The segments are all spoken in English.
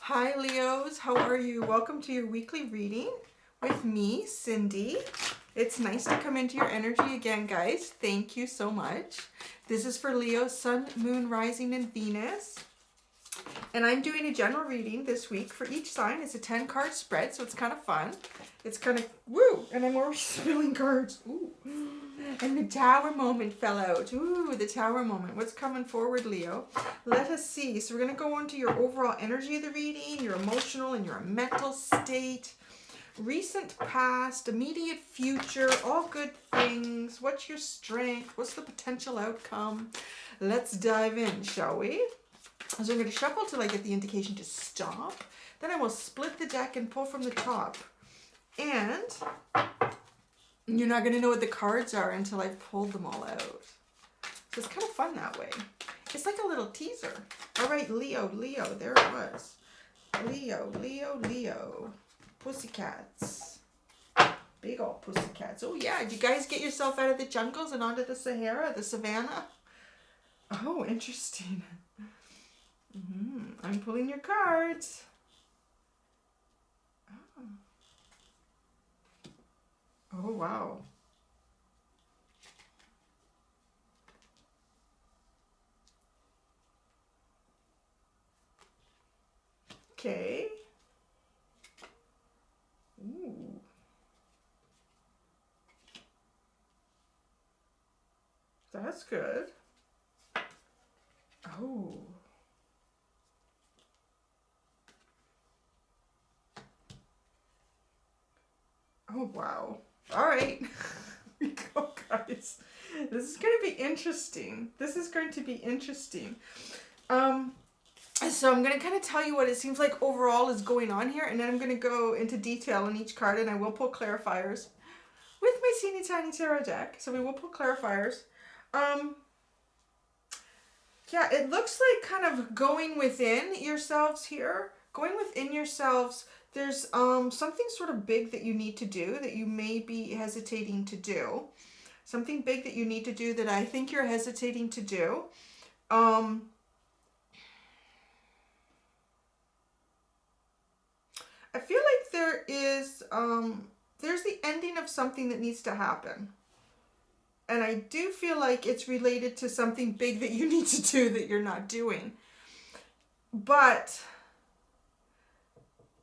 Hi Leos, how are you? Welcome to your weekly reading with me, Cindy. It's nice to come into your energy again, guys. Thank you so much. This is for Leo, Sun, Moon, Rising, and Venus. And I'm doing a general reading this week for each sign. It's a 10-card spread, so it's kind of fun. It's kind of, woo! And I'm already spilling cards. Ooh. And the Tower moment fell out. Ooh, the Tower moment. What's coming forward, Leo? Let us see. So we're going to go into your overall energy of the reading, your emotional and your mental state, recent past, immediate future, all good things. What's your strength? What's the potential outcome? Let's dive in, shall we? So I'm going to shuffle till I get the indication to stop. Then I will split the deck and pull from the top. And you're not going to know what the cards are until I've pulled them all out. So it's kind of fun that way. It's like a little teaser. All right, Leo, Leo, there it was. Leo, Leo, Leo. Pussycats. Big old pussycats. Oh yeah, did you guys get yourself out of the jungles and onto the Sahara, the savannah? Oh, interesting. I'm pulling your cards. Oh, wow. Okay. Ooh. That's good. Oh. Oh, wow. All right. Here we go, guys. This is going to be interesting. This is going to be interesting. So I'm going to kind of tell you what it seems like overall is going on here, and then I'm going to go into detail on each card, and I will pull clarifiers with my teeny tiny tarot deck. So we will pull clarifiers. Yeah, it looks like kind of going within yourselves here. Going within yourselves, there's something sort of big that you need to do that you may be hesitating to do. Something big that you need to do that I think you're hesitating to do. I feel like there is, there's the ending of something that needs to happen. And I do feel like it's related to something big that you need to do that you're not doing. But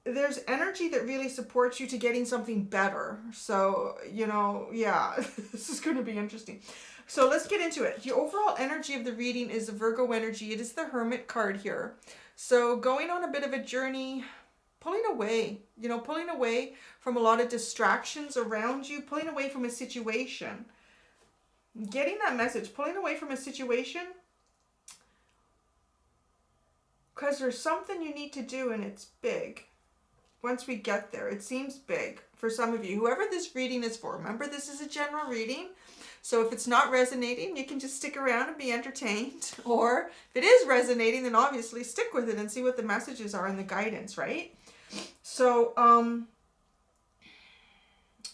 there's energy that really supports you to getting something better. So, you know, yeah, this is going to be interesting. So let's get into it. The overall energy of the reading is a Virgo energy. It is the Hermit card here. So going on a bit of a journey, pulling away, you know, pulling away from a lot of distractions around you, pulling away from a situation. Getting that message, pulling away from a situation because there's something you need to do and it's big. Once we get there, it seems big for some of you. Whoever this reading is for, remember this is a general reading. So if it's not resonating, you can just stick around and be entertained. Or if it is resonating, then obviously stick with it and see what the messages are and the guidance, right? So,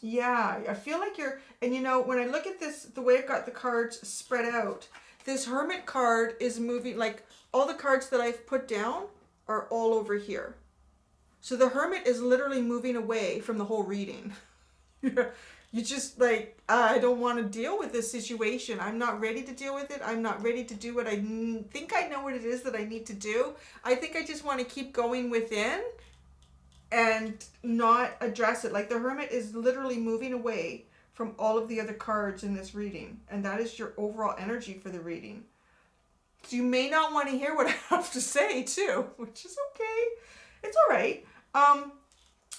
yeah, I feel like you're, and you know, when I look at this, the way I've got the cards spread out, this Hermit card is moving, like all the cards that I've put down are all over here. So the Hermit is literally moving away from the whole reading. You just like, I don't want to deal with this situation. I'm not ready to deal with it. I'm not ready to do what I think I know what it is that I need to do. I think I just want to keep going within and not address it. Like the Hermit is literally moving away from all of the other cards in this reading. And that is your overall energy for the reading. So you may not want to hear what I have to say too, which is okay. It's all right.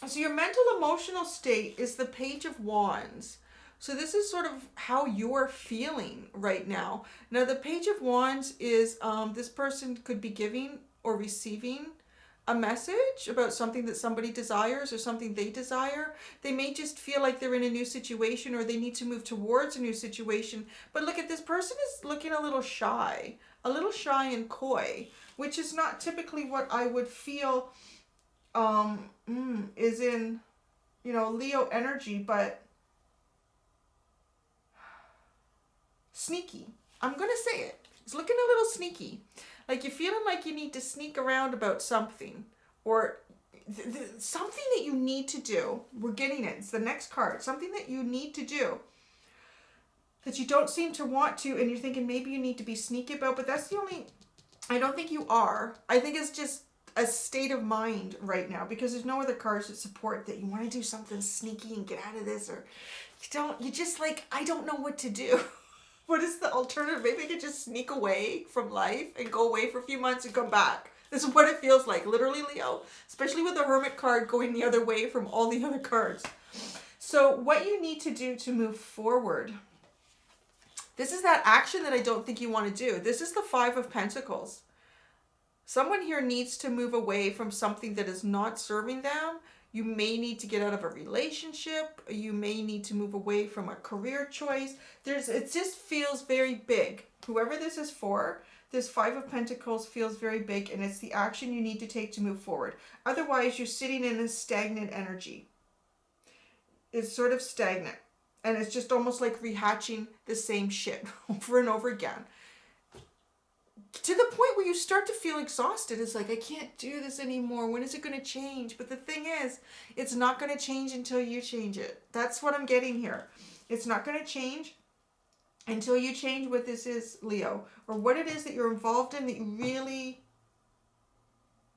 So your mental emotional state is the Page of Wands. So this is sort of how you're feeling right now. Now the Page of Wands is this person could be giving or receiving a message about something that somebody desires or something they desire. They may just feel like they're in a new situation or they need to move towards a new situation. But look at this person is looking a little shy and coy, which is not typically what I would feel is in, you know, Leo energy, but sneaky. I'm going to say it. It's looking a little sneaky. Like you're feeling like you need to sneak around about something. or something that you need to do. We're getting it. It's the next card. Something that you need to do that you don't seem to want to, and you're thinking maybe you need to be sneaky about, but that's the only, I don't think you are. I think it's just a state of mind right now, because there's no other cards that support that you want to do something sneaky and get out of this, or you just like, I don't know what to do. What is the alternative? Maybe I could just sneak away from life and go away for a few months and come back. This is what it feels like, literally, Leo, especially with the Hermit card going the other way from all the other cards. So what you need to do to move forward, this is that action that I don't think you want to do. This is the Five of Pentacles. Someone here needs to move away from something that is not serving them. You may need to get out of a relationship. You may need to move away from a career choice. It just feels very big. Whoever this is for, this Five of Pentacles feels very big, and it's the action you need to take to move forward. Otherwise, you're sitting in a stagnant energy. It's sort of stagnant, and it's just almost like rehatching the same shit over and over again. To the point where you start to feel exhausted. It's like, I can't do this anymore. When is it going to change? But the thing is, it's not going to change until you change it. That's what I'm getting here. It's not going to change until you change what this is, Leo, or what it is that you're involved in that you really,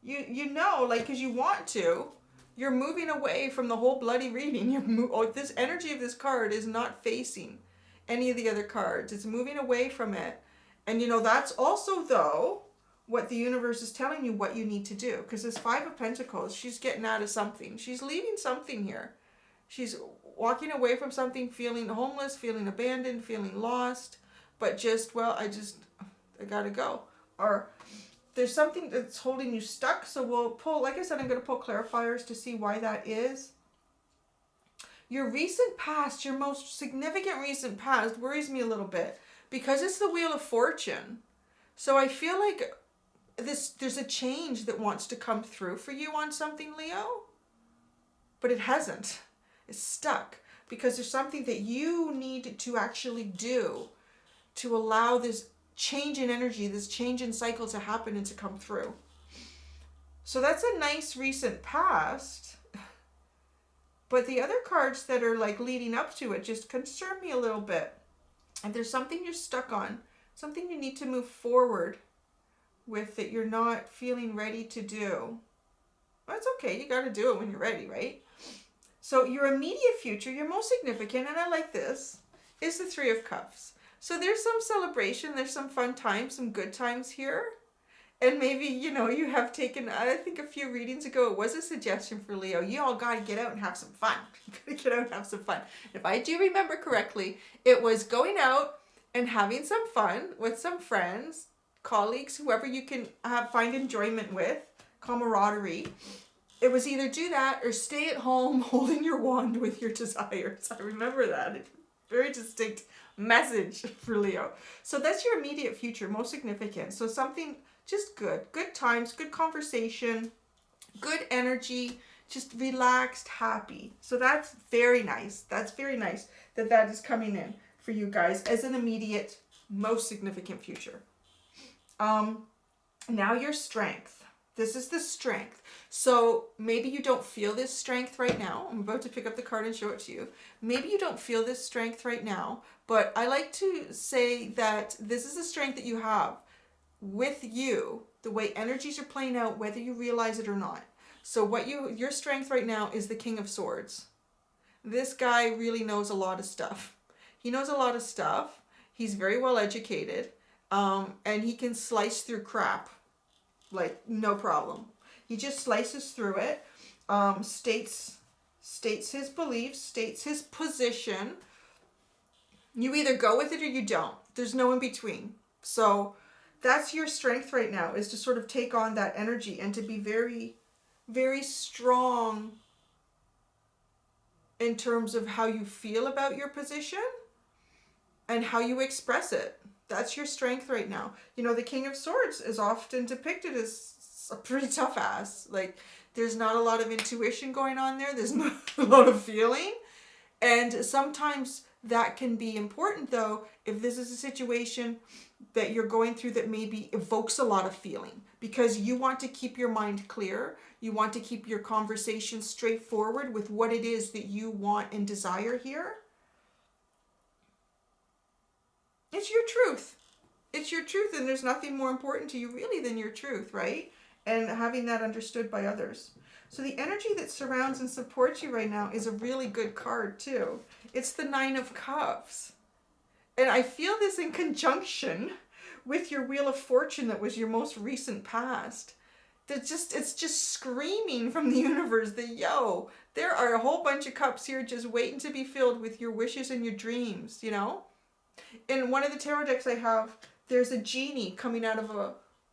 you know, like, because you want to. You're moving away from the whole bloody reading. This energy of this card is not facing any of the other cards. It's moving away from it. And, you know, that's also, though, what the universe is telling you what you need to do. Because this Five of Pentacles, she's getting out of something. She's leaving something here. She's walking away from something, feeling homeless, feeling abandoned, feeling lost. But just, well, I got to go. Or there's something that's holding you stuck. So we'll pull, like I said, I'm going to pull clarifiers to see why that is. Your recent past, your most significant recent past worries me a little bit. Because it's the Wheel of Fortune. So I feel like there's a change that wants to come through for you on something, Leo. But it hasn't. It's stuck. Because there's something that you need to actually do to allow this change in energy, this change in cycle to happen and to come through. So that's a nice recent past. But the other cards that are like leading up to it just concern me a little bit. And there's something you're stuck on, something you need to move forward with that you're not feeling ready to do. That's okay. You got to do it when you're ready, right? So your immediate future, your most significant, and I like this, is the Three of Cups. So there's some celebration. There's some fun times, some good times here. And maybe, you know, you have taken, I think a few readings ago, it was a suggestion for Leo. You all got to get out and have some fun. You got to get out and have some fun. If I do remember correctly, it was going out and having some fun with some friends, colleagues, whoever you can find enjoyment with, camaraderie. It was either do that or stay at home holding your wand with your desires. I remember that. It's a very distinct message for Leo. So that's your immediate future, most significant. So something just good times, good conversation, good energy, just relaxed, happy. So that's very nice. That's very nice that is coming in for you guys as an immediate, most significant future. Now your strength. This is the strength. So maybe you don't feel this strength right now. I'm about to pick up the card and show it to you. Maybe you don't feel this strength right now, but I like to say that this is the strength that you have with you, the way energies are playing out, whether you realize it or not. So your strength right now is the King of Swords. This guy really knows a lot of stuff. He knows a lot of stuff. He's very well educated, and he can slice through crap, like no problem. He just slices through it, states his beliefs, states his position. You either go with it or you don't. There's no in between. So that's your strength right now, is to sort of take on that energy and to be very, very strong in terms of how you feel about your position and how you express it. That's your strength right now. You know, the King of Swords is often depicted as a pretty tough ass. Like, there's not a lot of intuition going on there. There's not a lot of feeling. And sometimes that can be important though if this is a situation that you're going through that maybe evokes a lot of feeling, because you want to keep your mind clear. You want to keep your conversation straightforward with what it is that you want and desire here. It's your truth. It's your truth, and there's nothing more important to you really than your truth, right? And having that understood by others. So the energy that surrounds and supports you right now is a really good card too. It's the Nine of Cups. And I feel this in conjunction with your Wheel of Fortune that was your most recent past. It's just screaming from the universe that, yo, there are a whole bunch of cups here just waiting to be filled with your wishes and your dreams, you know? In one of the tarot decks I have, there's a genie coming out of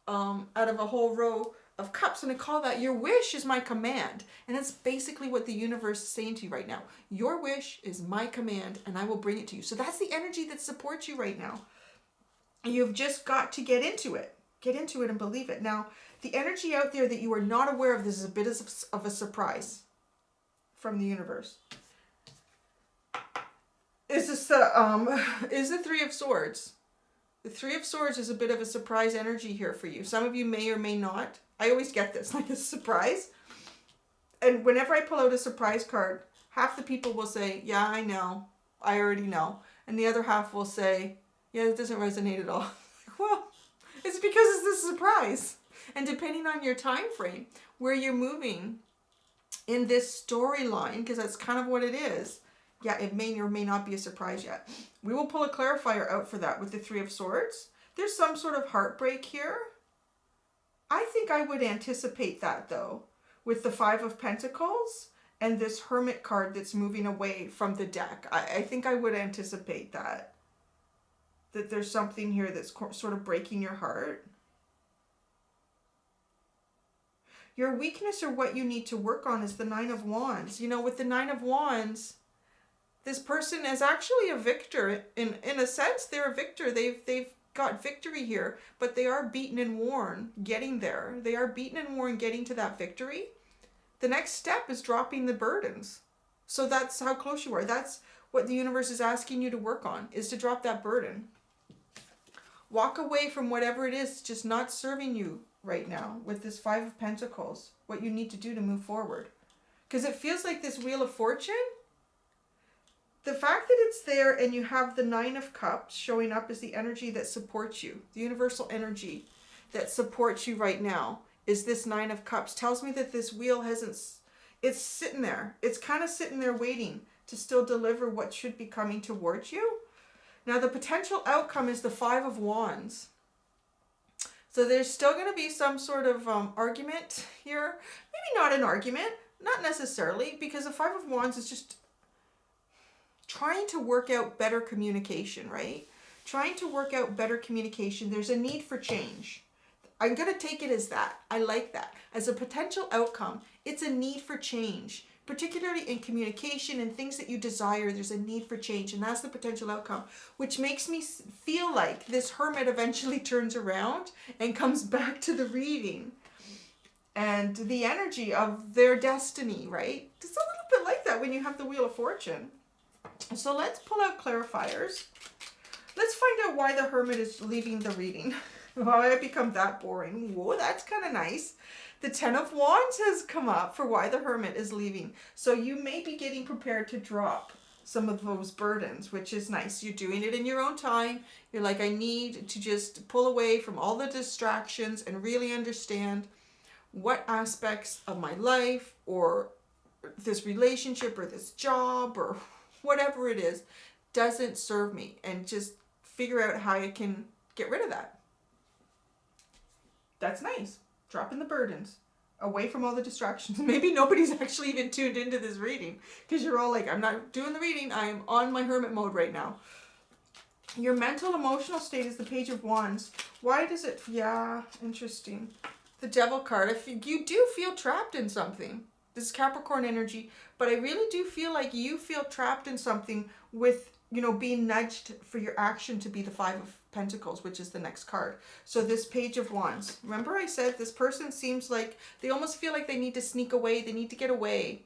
a whole row of cups, and I call that your wish is my command. And that's basically what the universe is saying to you right now. Your wish is my command, and I will bring it to you. So that's the energy that supports you right now. You've just got to get into it. Get into it and believe it. Now, the energy out there that you are not aware of, this is a bit of a surprise from the universe. Is the Three of Swords. The Three of Swords is a bit of a surprise energy here for you. Some of you may or may not. I always get this, like a surprise. And whenever I pull out a surprise card, half the people will say, yeah, I know. I already know. And the other half will say, yeah, it doesn't resonate at all. Well, it's because it's a surprise. And depending on your time frame, where you're moving in this storyline, because that's kind of what it is, yeah, it may or may not be a surprise yet. We will pull a clarifier out for that with the Three of Swords. There's some sort of heartbreak here. I think I would anticipate that though, with the Five of Pentacles and this Hermit card that's moving away from the deck. I think I would anticipate that. That there's something here that's sort of breaking your heart. Your weakness or what you need to work on is the Nine of Wands. You know, with the Nine of Wands, this person is actually a victor. In a sense, they're a victor. They've got victory here, but they are beaten and worn getting there. They are beaten and worn getting to that victory. The next step is dropping the burdens. So that's how close you are. That's what the universe is asking you to work on, is to drop that burden. Walk away from whatever it is just not serving you right now with this Five of Pentacles, what you need to do to move forward. Because it feels like this Wheel of Fortune, the fact that it's there and you have the Nine of Cups showing up as the energy that supports you, the universal energy that supports you right now, is this Nine of Cups. Tells me that this wheel it's sitting there. It's kind of sitting there waiting to still deliver what should be coming towards you. Now the potential outcome is the Five of Wands. So there's still going to be some sort of argument here. Maybe not an argument, not necessarily, because the Five of Wands is just trying to work out better communication, right? Trying to work out better communication. There's a need for change. I'm going to take it as that. I like that. As a potential outcome, it's a need for change, particularly in communication and things that you desire. There's a need for change, and that's the potential outcome, which makes me feel like this Hermit eventually turns around and comes back to the reading and the energy of their destiny, right? It's a little bit like that when you have the Wheel of Fortune. So let's pull out clarifiers. Let's find out why the Hermit is leaving the reading. Why it become that boring. Whoa, that's kind of nice. The Ten of Wands has come up for why the Hermit is leaving. So you may be getting prepared to drop some of those burdens, which is nice. You're doing it in your own time. You're like, I need to just pull away from all the distractions and really understand what aspects of my life or this relationship or this job or whatever it is doesn't serve me, and just figure out how I can get rid of that. That's nice. Dropping the burdens. Away from all the distractions. Maybe nobody's actually even tuned into this reading, because you're all like, I'm not doing the reading. I am on my Hermit mode right now. Your mental emotional state is the Page of Wands. Why does it... Yeah, interesting. The Devil card. If you do feel trapped in something. This is Capricorn energy. But I really do feel like you feel trapped in something with, you know, being nudged for your action to be the Five of Pentacles, which is the next card. So this Page of Wands. Remember I said this person seems like they almost feel like they need to sneak away. They need to get away.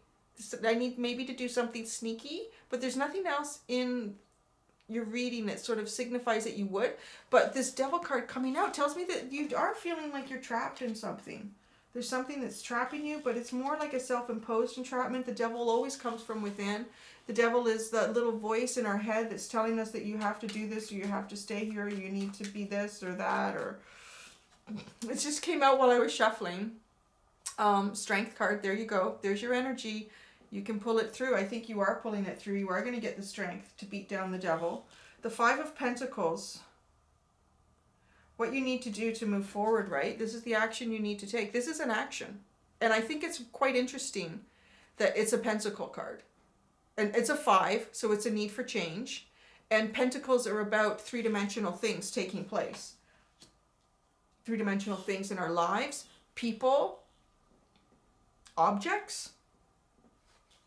I need maybe to do something sneaky, but there's nothing else in your reading, it sort of signifies that you would. But this Devil card coming out tells me that you are feeling like you're trapped in something. There's something that's trapping you, but it's more like a self-imposed entrapment. The devil always comes from within. The devil is that little voice in our head that's telling us that you have to do this, or you have to stay here, or you need to be this or that, or... It just came out while I was shuffling. Strength card, there you go. There's your energy. You can pull it through. I think you are pulling it through. You are going to get the strength to beat down the devil. The Five of Pentacles. What you need to do to move forward, right? This is the action you need to take. This is an action. And I think it's quite interesting that it's a Pentacle card. And it's a 5, so it's a need for change. And Pentacles are about three-dimensional things taking place. Three-dimensional things in our lives. People. Objects.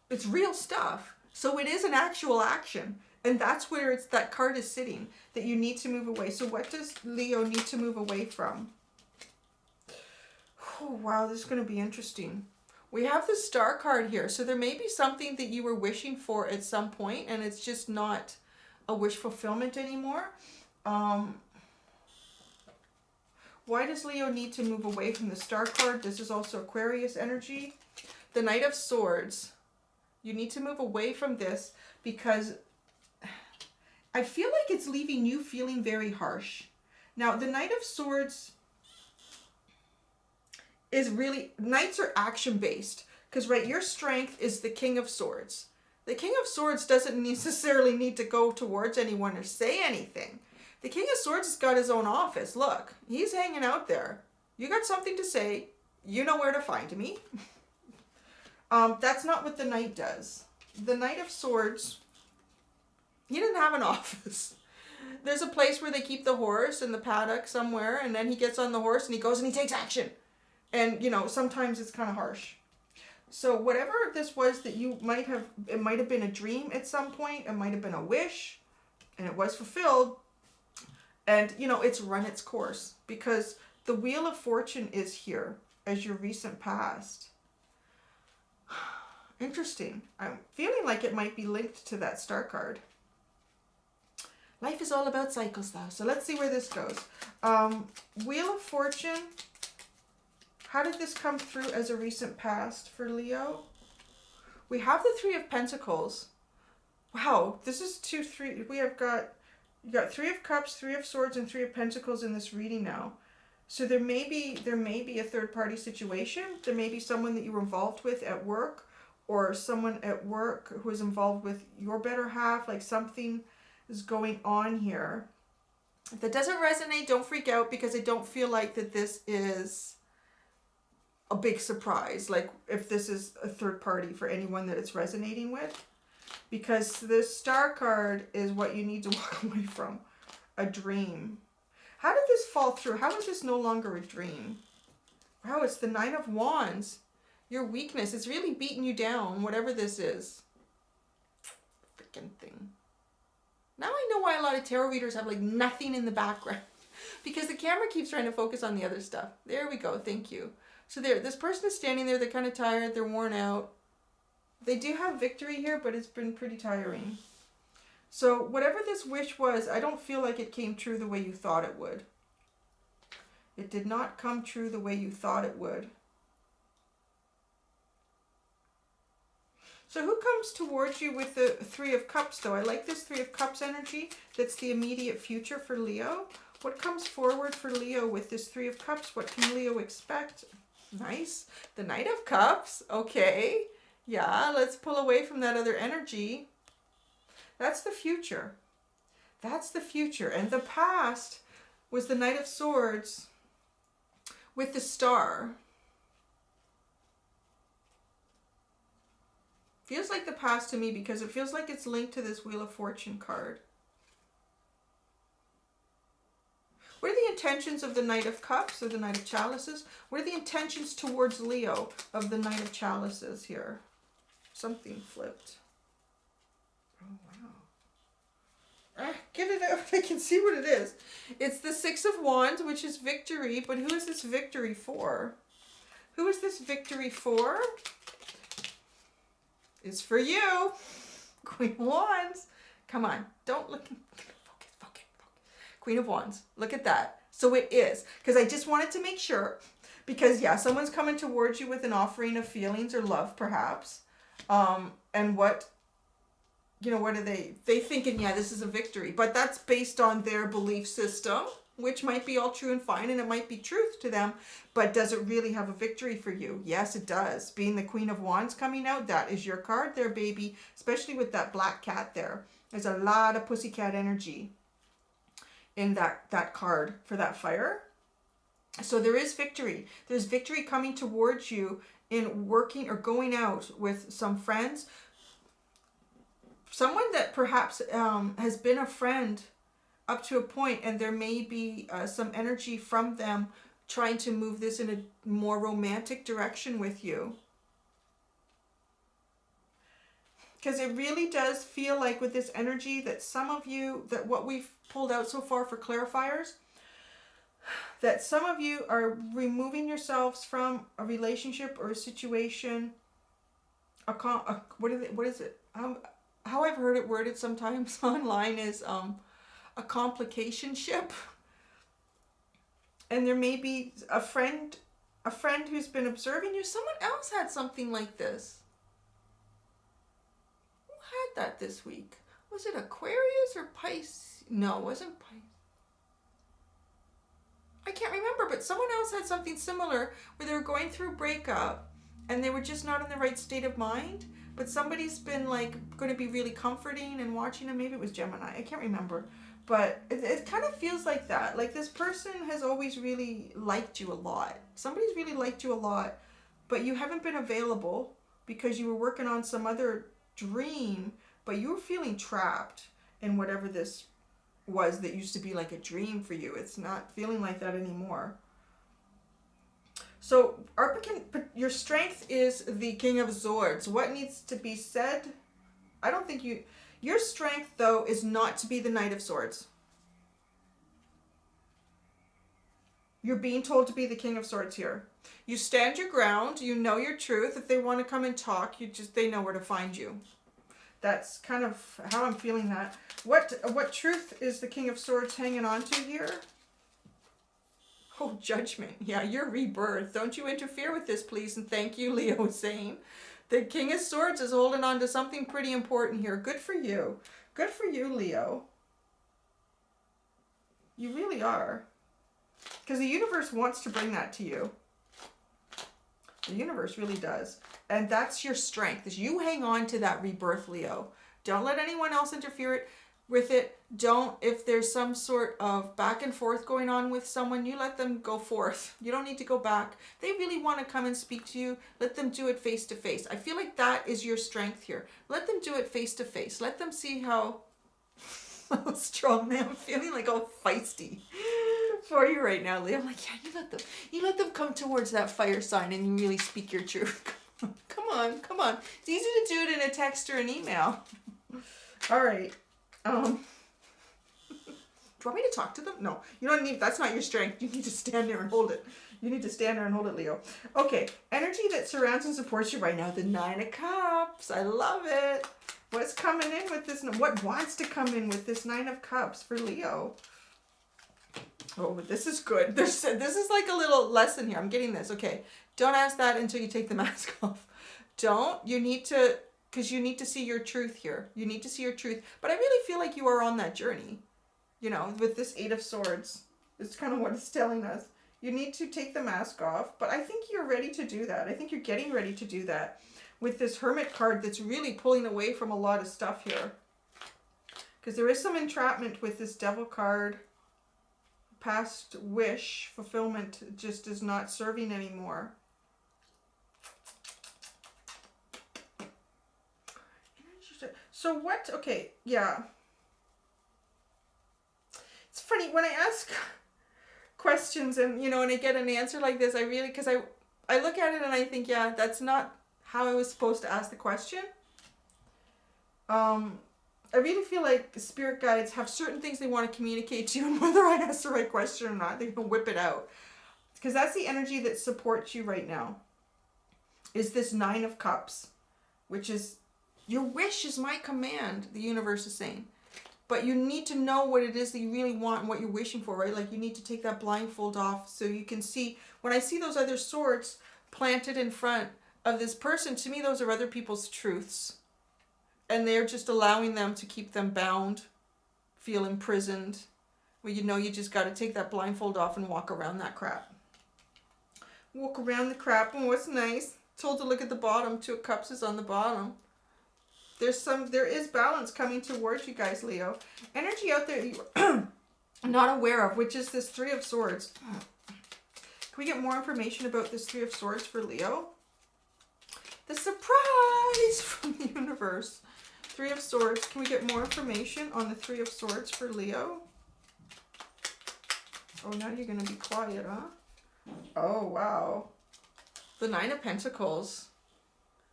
It's real stuff. So it is an actual action. And that's where that card is sitting, that you need to move away. So what does Leo need to move away from? Oh, wow, this is going to be interesting. We have the Star card here. So there may be something that you were wishing for at some point, and it's just not a wish fulfillment anymore. Why does Leo need to move away from the Star card? This is also Aquarius energy. The Knight of Swords. You need to move away from this because I feel like it's leaving you feeling very harsh. Now, the Knight of Swords is really... Knights are action-based. Because, right, your strength is the King of Swords. The King of Swords doesn't necessarily need to go towards anyone or say anything. The King of Swords has got his own office. Look, he's hanging out there. You got something to say. You know where to find me. That's not what the Knight does. The Knight of Swords... He doesn't have an office. There's a place where they keep the horse in the paddock somewhere, and then he gets on the horse and he goes and he takes action. And, you know, sometimes it's kind of harsh. So whatever this was that you might have, it might have been a dream at some point, it might have been a wish, and it was fulfilled. And, you know, it's run its course because the Wheel of Fortune is here as your recent past. Interesting. I'm feeling like it might be linked to that Star card. Life is all about cycles, though. So let's see where this goes. Wheel of Fortune. How did this come through as a recent past for Leo? We have the Three of Pentacles. Wow, this is 2, 3. We have got, you got 3 of Cups, 3 of Swords, and 3 of Pentacles in this reading now. So there may be a third-party situation. There may be someone that you were involved with at work, or someone at work who is involved with your better half, like something is going on here. If that doesn't resonate, don't freak out, because I don't feel like that this is a big surprise. Like if this is a third party for anyone that it's resonating with, because this Star card is what you need to walk away from. A dream. How did this fall through? How is this no longer a dream? Wow, it's the Nine of Wands. Your weakness. It's really beating you down, whatever this is. Freaking thing. Now I know why a lot of tarot readers have like nothing in the background. Because the camera keeps trying to focus on the other stuff. There we go. Thank you. So there, this person is standing there. They're kind of tired. They're worn out. They do have victory here, but it's been pretty tiring. So whatever this wish was, I don't feel like it came true the way you thought it would. It did not come true the way you thought it would. So who comes towards you with the Three of Cups, though? I like this Three of Cups energy. That's the immediate future for Leo. What comes forward for Leo with this Three of Cups? What can Leo expect? Nice. The Knight of Cups. Okay. Yeah, let's pull away from that other energy. That's the future. That's the future. And the past was the Knight of Swords with the Star. Feels like the past to me because it feels like it's linked to this Wheel of Fortune card. What are the intentions of the Knight of Cups or the Knight of Chalices? What are the intentions towards Leo of the Knight of Chalices here? Something flipped. Oh, wow. Get it out. I can see what it is. It's the Six of Wands, which is victory. But who is this victory for? Who is this victory for? It's for you. Queen of Wands. Come on. Don't look. Focus, focus, focus. Queen of Wands. Look at that. So it is. Because I just wanted to make sure. Because, yeah, someone's coming towards you with an offering of feelings or love, perhaps. And what, you know, what are they thinking, yeah, this is a victory. But that's based on their belief system, which might be all true and fine, and it might be truth to them. But does it really have a victory for you? Yes, it does. Being the Queen of Wands coming out, that is your card there, baby. Especially with that black cat there. There's a lot of pussycat energy in that card for that fire. So there is victory. There's victory coming towards you in working or going out with some friends. Someone that perhaps has been a friend up to a point, and there may be some energy from them trying to move this in a more romantic direction with you. Because it really does feel like with this energy that some of you, that what we've pulled out so far for clarifiers, that some of you are removing yourselves from a relationship or a situation. What is it? How I've heard it worded sometimes online is a complication ship. And there may be a friend who's been observing you. Someone else had something like this. Who had that this week? Was it Aquarius or Pisces? No, it wasn't Pisces. I can't remember, but someone else had something similar where they were going through a breakup and they were just not in the right state of mind. But somebody's been like going to be really comforting and watching them. Maybe it was Gemini. I can't remember. But it kind of feels like that. Like this person has always really liked you a lot. Somebody's really liked you a lot, but you haven't been available because you were working on some other dream, but you were feeling trapped in whatever this was that used to be like a dream for you. It's not feeling like that anymore. So your strength is the King of Swords. What needs to be said? I don't think your strength though is not to be the Knight of Swords. You're being told to be the King of Swords here. You stand your ground, you know your truth. If they want to come and talk, they know where to find you. That's kind of how I'm feeling that. What truth is the King of Swords hanging on to here? Oh, judgment. Yeah, your rebirth. Don't you interfere with this, please. And thank you, Leo is saying. The King of Swords is holding on to something pretty important here. Good for you. Good for you, Leo. You really are. Because the universe wants to bring that to you. The universe really does. And that's your strength, is you hang on to that rebirth, Leo. Don't let anyone else interfere with it. Don't, if there's some sort of back and forth going on with someone, you let them go forth. You don't need to go back. They really want to come and speak to you. Let them do it face to face. I feel like that is your strength here. Let them do it face to face. Let them see how strong they are. I'm feeling like all feisty for you right now, Leo. I'm like, yeah, you let them come towards that fire sign and you really speak your truth. Come on, come on. It's easy to do it in a text or an email. All right. Do you want me to talk to them? No, you don't need, that's not your strength. You need to stand there and hold it. You need to stand there and hold it, Leo. Okay, energy that surrounds and supports you right now. The Nine of Cups. I love it. What's coming in with this? What wants to come in with this Nine of Cups for Leo? Oh, this is good. This is like a little lesson here. I'm getting this. Okay, don't ask that until you take the mask off. You need to, because you need to see your truth here. You need to see your truth. But I really feel like you are on that journey. You know, with this Eight of Swords. It's kind of what it's telling us. You need to take the mask off. But I think you're ready to do that. I think you're getting ready to do that. With this Hermit card that's really pulling away from a lot of stuff here. Because there is some entrapment with this Devil card. Past wish fulfillment just is not serving anymore. So what? Okay, yeah. It's funny when I ask questions and, you know, and I get an answer like this, I really, because I look at it and I think, yeah, that's not how I was supposed to ask the question. I really feel like spirit guides have certain things they want to communicate to you, and whether I ask the right question or not, they can whip it out. Because that's the energy that supports you right now. Is this Nine of Cups, which is, your wish is my command, the universe is saying. But you need to know what it is that you really want and what you're wishing for, right? Like you need to take that blindfold off so you can see. When I see those other swords planted in front of this person, to me those are other people's truths. And they're just allowing them to keep them bound, feel imprisoned. Well, you know, you just got to take that blindfold off and walk around that crap. Walk around the crap. And what's nice, told to look at the bottom. Two of Cups is on the bottom. There is balance coming towards you guys, Leo. Energy out there you're not aware of, which is this Three of Swords. Can we get more information about this Three of Swords for Leo? The surprise from the universe. Three of Swords. Can we get more information on the Three of Swords for Leo? Oh, now you're going to be quiet, huh? Oh, wow. The Nine of Pentacles.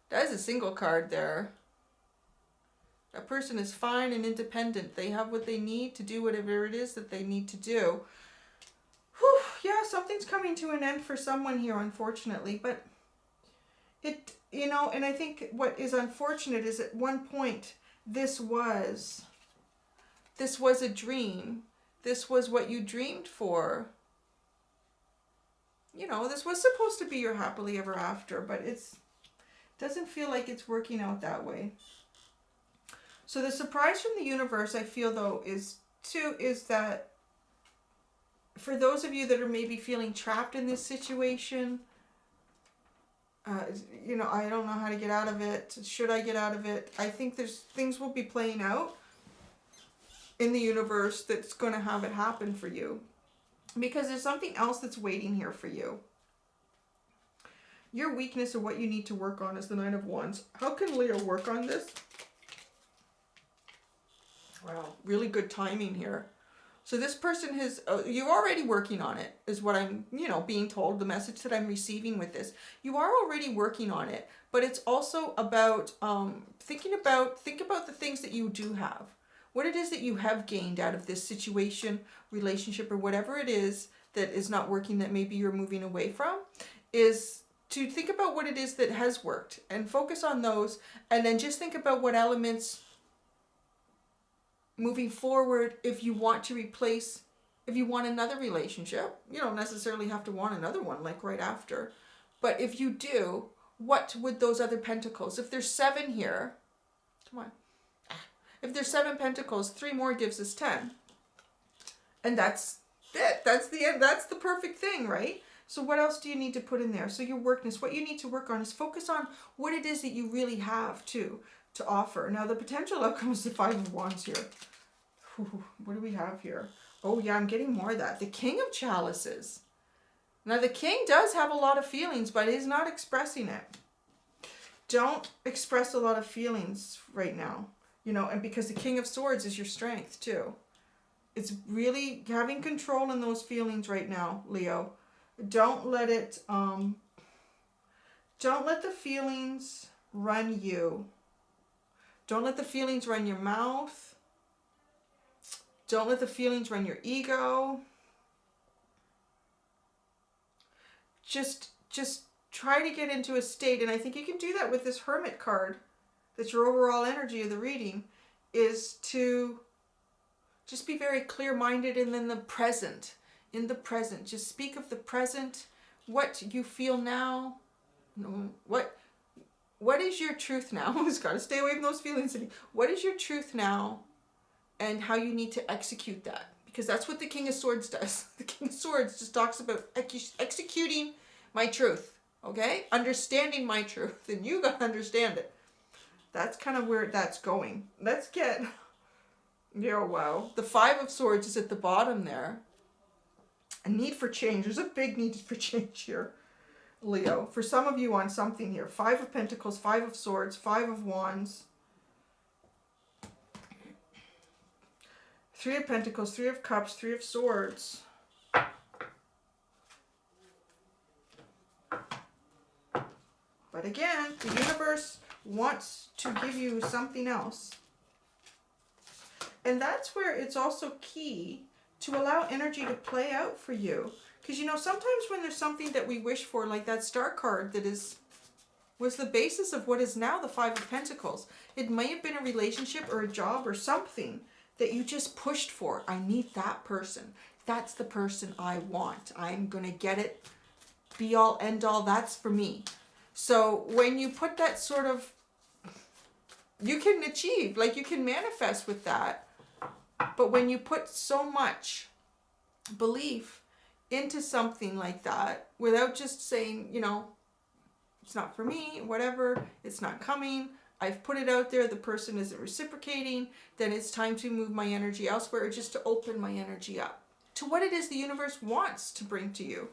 That is a single card there. That person is fine and independent. They have what they need to do whatever it is that they need to do. Whew, yeah, something's coming to an end for someone here, unfortunately. But it, you know, and I think what is unfortunate is at one point, this was a dream. This was what you dreamed for. You know, this was supposed to be your happily ever after, but doesn't feel like it's working out that way. So the surprise from the universe, I feel though, is that for those of you that are maybe feeling trapped in this situation, you know, I don't know how to get out of it. Should I get out of it? I think things will be playing out in the universe that's going to have it happen for you. Because there's something else that's waiting here for you. Your weakness or what you need to work on is the Nine of Wands. How can Leo work on this? Wow, really good timing here. So this person has, you're already working on it, is what I'm, you know, being told, the message that I'm receiving with this. You are already working on it, but it's also about think about the things that you do have. What it is that you have gained out of this situation, relationship, or whatever it is that is not working, that maybe you're moving away from, is to think about what it is that has worked and focus on those, and then just think about what elements moving forward, if you want another relationship, you don't necessarily have to want another one like right after, but if you do, what would those other pentacles, if there's 7 here, come on, if there's 7 pentacles, 3 more gives us 10, and that's it, that's the end, that's the perfect thing, right? So what else do you need to put in there? So your workness, what you need to work on is focus on what it is that you really have to offer. Now the potential outcome is the Five of Wands here. Ooh, what do we have here? Oh yeah, I'm getting more of that. The King of Chalices. Now the King does have a lot of feelings, but he's not expressing it. Don't express a lot of feelings right now. You know, and because the King of Swords is your strength too. It's really having control in those feelings right now, Leo. Don't let it, don't let the feelings run you. Don't let the feelings run your mouth. Don't let the feelings run your ego. Just try to get into a state, and I think you can do that with this Hermit card. That's your overall energy of the reading, is to just be very clear-minded and in the present. In the present. Just speak of the present, what you feel now. What is your truth now? Just got to stay away from those feelings. What is your truth now, and how you need to execute that? Because that's what the King of Swords does. The King of Swords just talks about executing my truth, okay? Understanding my truth, and you got to understand it. That's kind of where that's going. Let's get, yeah, wow. The Five of Swords is at the bottom there. A need for change. There's a big need for change here, Leo. For some of you on something here. 5 of Pentacles, 5 of Swords, 5 of Wands. 3 of Pentacles, 3 of Cups, 3 of Swords. But again, the universe wants to give you something else. And that's where it's also key to allow energy to play out for you. Because, you know, sometimes when there's something that we wish for, like that Star card that was the basis of what is now the 5 of Pentacles. It may have been a relationship or a job or something that you just pushed for. I need that person. That's the person I want. I'm going to get it. Be all, end all. That's for me. So when you put that sort of, you can achieve, like you can manifest with that. But when you put so much belief into something like that, without just saying, you know, it's not for me, whatever, it's not coming, I've put it out there, the person isn't reciprocating, then it's time to move my energy elsewhere, or just to open my energy up to what it is the universe wants to bring to you.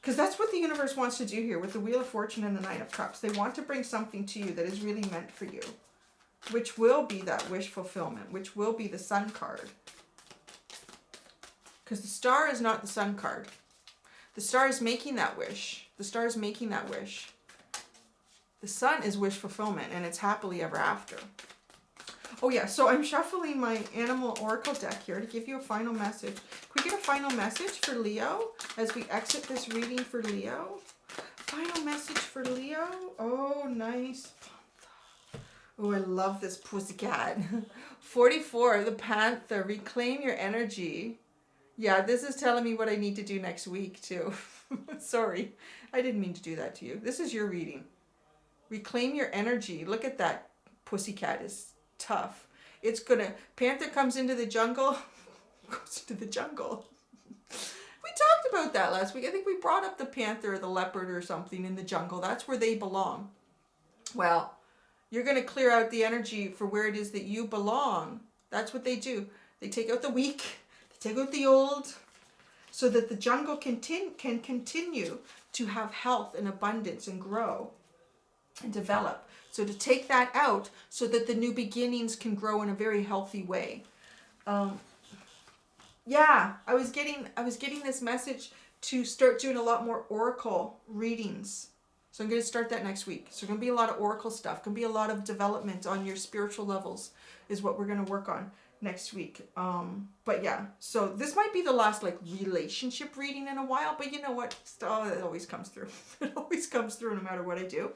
Because that's what the universe wants to do here with the Wheel of Fortune and the Nine of Cups. They want to bring something to you that is really meant for you, which will be that wish fulfillment, which will be the Sun card. Because the Star is not the Sun card. The Star is making that wish. The Star is making that wish. The Sun is wish fulfillment, and it's happily ever after. Oh yeah, so I'm shuffling my Animal Oracle deck here to give you a final message. Can we get a final message for Leo as we exit this reading for Leo? Final message for Leo. Oh, nice. Oh, I love this pussycat. 44, the Panther. Reclaim your energy. Yeah, this is telling me what I need to do next week too. Sorry, I didn't mean to do that to you. This is your reading. Reclaim your energy. Look at that. Pussycat is tough. It's gonna, Panther comes into the jungle, goes into the jungle. We talked about that last week. I think we brought up the panther or the leopard or something in the jungle. That's where they belong. Well, you're going to clear out the energy for where it is that you belong. That's what they do. They take out the weak, they take out the old, so that the jungle can continue to have health and abundance and grow and develop. So to take that out so that the new beginnings can grow in a very healthy way. Yeah, I was getting this message to start doing a lot more oracle readings. So I'm going to start that next week. So going to be a lot of oracle stuff. Going to be a lot of development on your spiritual levels is what we're going to work on next week. But yeah, so this might be the last like relationship reading in a while, but you know what? It always comes through. It always comes through no matter what I do.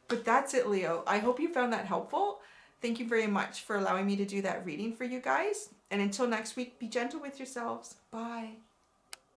But that's it, Leo. I hope you found that helpful. Thank you very much for allowing me to do that reading for you guys. And until next week, be gentle with yourselves. Bye.